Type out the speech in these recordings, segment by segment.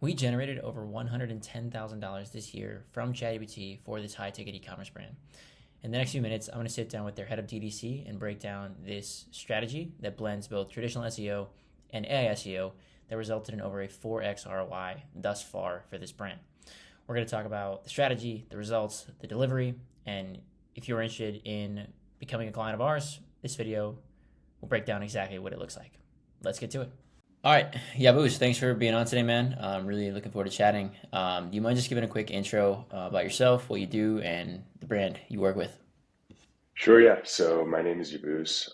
We generated over $110,000 this year from ChatGPT for this high ticket e-commerce brand. In the next few minutes, I'm going to sit down with their head of DDC and break down this strategy that blends both traditional SEO and AI SEO that resulted in over a 4x ROI thus far for this brand. We're going to talk about the strategy, the results, the delivery, and if you're interested in becoming a client of ours, this video will break down exactly what it looks like. Let's get to it. All right, Yabuz, thanks for being on today, man. I'm really looking forward to chatting. Do you mind just giving a quick intro about yourself, what you do, and the brand you work with? Sure, yeah. So my name is Yabuz.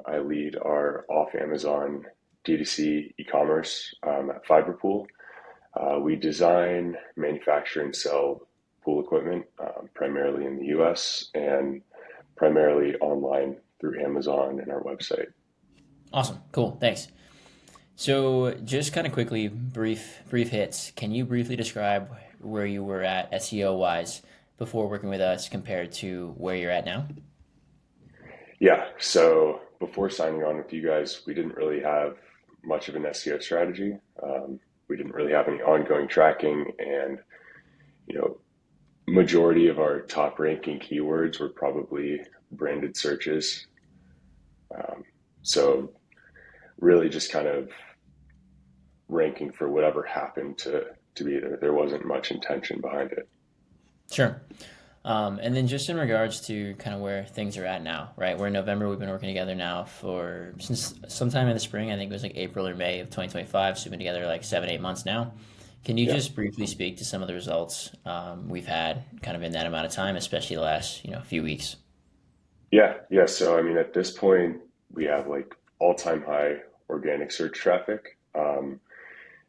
I lead our off Amazon D2C e-commerce at Fiberpool. We design, manufacture, and sell pool equipment primarily in the US and primarily online through Amazon and our website. Awesome, cool, thanks. So, just kind of quickly, brief hits. Can you briefly describe where you were at SEO wise before working with us compared to where you're at now? Yeah, so before signing on with you guys, we didn't really have much of an SEO strategy. We didn't really have any ongoing tracking, and you know, majority of our top ranking keywords were probably branded searches. Um, so really just kind of ranking for whatever happened to be there. There wasn't much intention behind it. Sure. And then just in regards to kind of where things are at now, right? We're in November. We've been working together now for since sometime in the spring. I think it was like April or May of 2025. So we've been together like 7, 8 months now. Can you Yeah, just briefly speak to some of the results we've had kind of in that amount of time, especially the last few weeks? yeah. So I mean, at this point, we have like all-time high organic search traffic.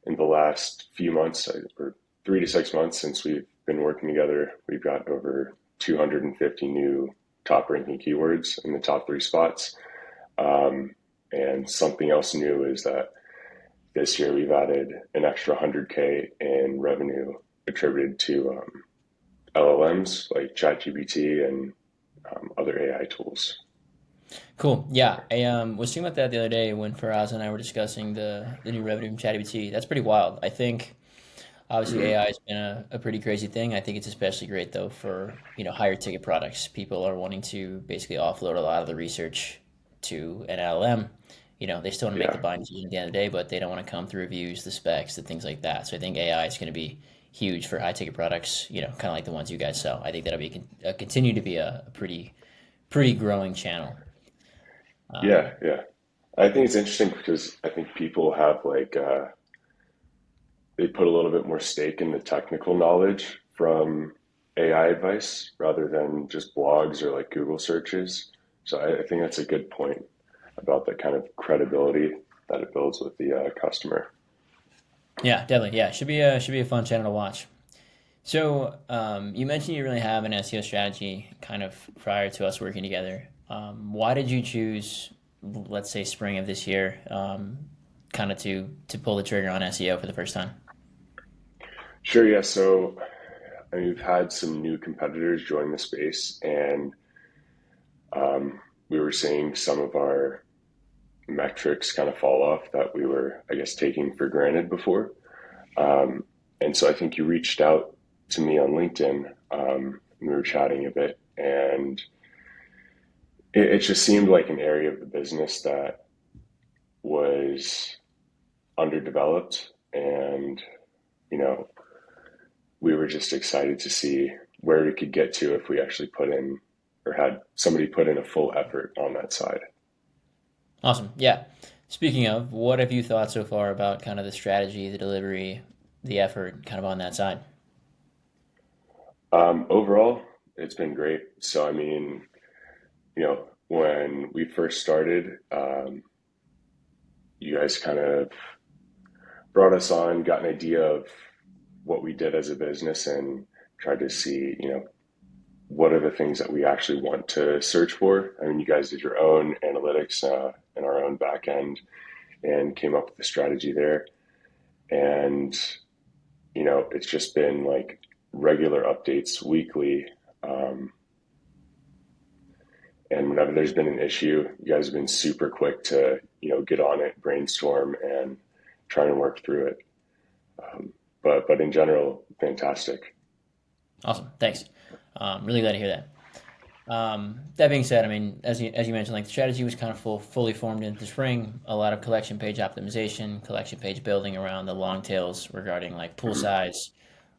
In the last few months, or 3 to 6 months since we've been working together, we've got over 250 new top ranking keywords in the top three spots. Um, and something else new is that this year we've added an extra 100K in revenue attributed to LLMs like ChatGPT and other AI tools. Cool. Yeah, I was thinking about that the other day when Faraz and I were discussing the new revenue from ChatGPT. That's pretty wild. I think obviously Mhm. AI has been a pretty crazy thing. I think it's especially great though for higher ticket products. People are wanting to basically offload a lot of the research to an LLM. They still want to make the Yeah, buying decision at the end of the day, but they don't want to come through reviews, the specs, the things like that. So I think AI is going to be huge for high ticket products. Kind of like the ones you guys sell. I think that'll be continue to be a pretty growing channel. yeah, Um, yeah. I think it's interesting because I think people have like they put a little bit more stake in the technical knowledge from AI advice rather than just blogs or like Google searches. So I think that's a good point about the kind of credibility that it builds with the customer. yeah, definitely. Yeah, should be a fun channel to watch. So you mentioned you really have an SEO strategy kind of prior to us working together. Why did you choose, let's say, spring of this year, kind of to pull the trigger on SEO for the first time? Sure, yeah. So I mean, we've had some new competitors join the space, and we were seeing some of our metrics kind of fall off that we were, I guess, taking for granted before. Um, and so I think you reached out to me on LinkedIn. We were chatting a bit, and it just seemed like an area of the business that was underdeveloped. And, you know, we were just excited to see where we could get to if we actually put in or had somebody put in a full effort on that side. Awesome. Yeah. Speaking of, what have you thought so far about kind of the strategy, the delivery, the effort, kind of on that side? Overall, it's been great. So, I mean, when we first started, you guys kind of brought us on, got an idea of what we did as a business, and tried to see, what are the things that we actually want to search for. I mean, you guys did your own analytics and our own back end and came up with a strategy there. And, it's just been like regular updates weekly. Um, and whenever there's been an issue, you guys have been super quick to, get on it, brainstorm, and try and work through it. but in general, fantastic. Awesome. Thanks. Really glad to hear that. That being said, I mean, as you mentioned, like the strategy was kind of fully formed into the spring. A lot of collection page optimization, collection page building around the long tails regarding like pool Mhm. size,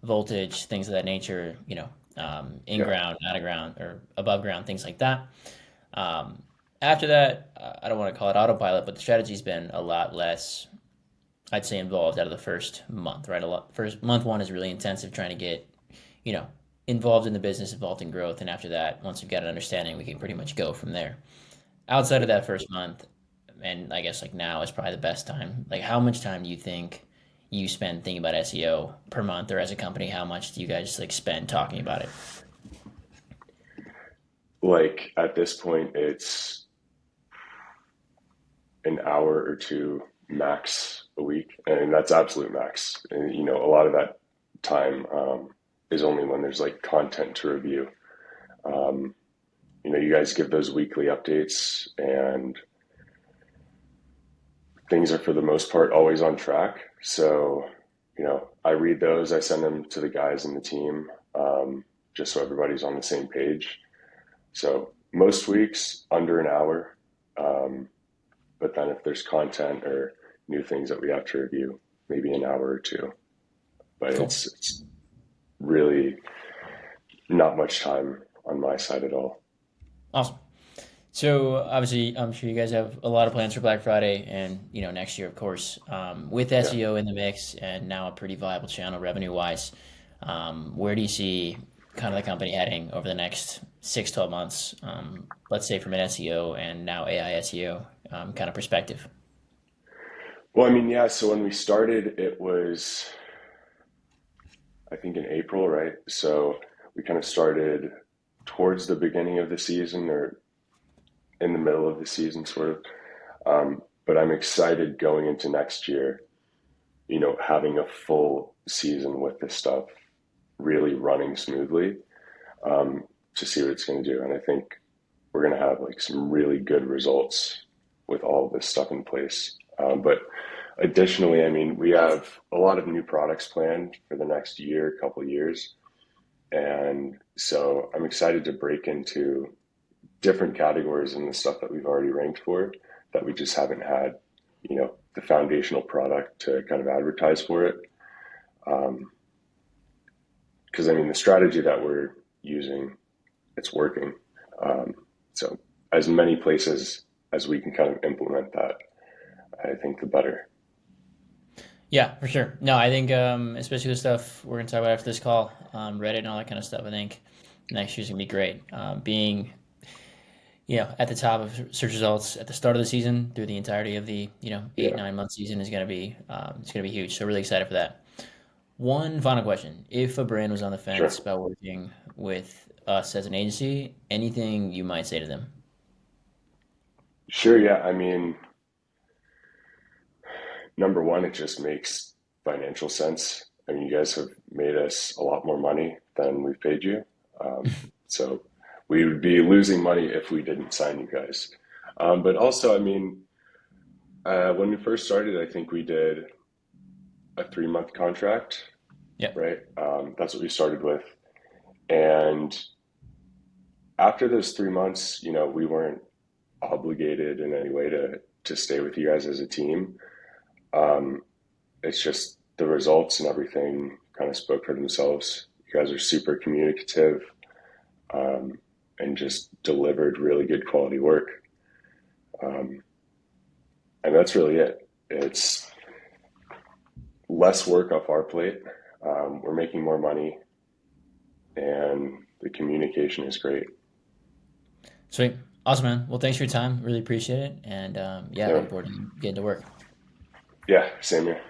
voltage, things of that nature. In Yeah. ground, out of ground, or above ground, things like that. Um, After that, I don't want to call it autopilot, but the strategy's been a lot less, I'd say, involved out of the first month. Right, first month one is really intensive trying to get you know, involved in the business, involved in growth. And after that, once we've got an understanding, we can pretty much go from there. Outside of Yeah. that first month, and I guess like now is probably the best time. Like, how much time do you think you spend thinking about SEO per month, or as a company, how much do you guys like spend talking about it? Like at this point, it's an hour or two max a week, and that's absolute max. And a lot of that time is only when there's like content to review. Um, you guys give those weekly updates, and things are for the most part always on track. So, I read those, I send them to the guys in the team, just so everybody's on the same page. So most weeks under an hour. But then if there's content or new things that we have to review, maybe an hour or two. But Cool. it's really not much time on my side at all. Awesome. So obviously, I'm sure you guys have a lot of plans for Black Friday and next year, of course. With Yeah. SEO in the mix and now a pretty viable channel revenue wise, where do you see kind of the company heading over the next 6, 12 months? Let's say from an SEO and now AI SEO kind of perspective. Well, I mean, yeah. So when we started, it was, I think, in April, right? So we kind of started towards the beginning of the season or in the middle of the season, sort of. But I'm excited going into next year, having a full season with this stuff really running smoothly, to see what it's going to do. And I think we're going to have like some really good results with all of this stuff in place. But additionally, I mean, we have a lot of new products planned for the next year, couple years. And so I'm excited to break into different categories in the stuff that we've already ranked for that we just haven't had, the foundational product to kind of advertise for it. Because I mean, the strategy that we're using, it's working. Um, so as many places as we can kind of implement that, I think the better. Yeah, for sure. No, I think especially with stuff we're gonna talk about after this call, Reddit and all that kind of stuff. I think next year's gonna be great. Being at the top of search results at the start of the season through the entirety of the eight Yeah, 9 month season is gonna be huge. So really excited for that. One final question: if a brand was on the fence sure. about working with us as an agency, anything you might say to them? Sure, yeah. I mean, number one, it just makes financial sense. I mean, you guys have made us a lot more money than we've paid you. So we would be losing money if we didn't sign you guys. But also, I mean, when we first started, I think we did a 3-month contract, Yeah, right? That's what we started with. And after those 3 months, we weren't obligated in any way to stay with you guys as a team. Um, it's just the results and everything kind of spoke for themselves. You guys are super communicative, um, and just delivered really good quality work. Um, and that's really it. It's less work off our plate. We're making more money, and the communication is great. sweet, awesome, man. Well, thanks for your time. Really appreciate it, and yeah, Yeah, looking forward to getting to work. yeah, same here.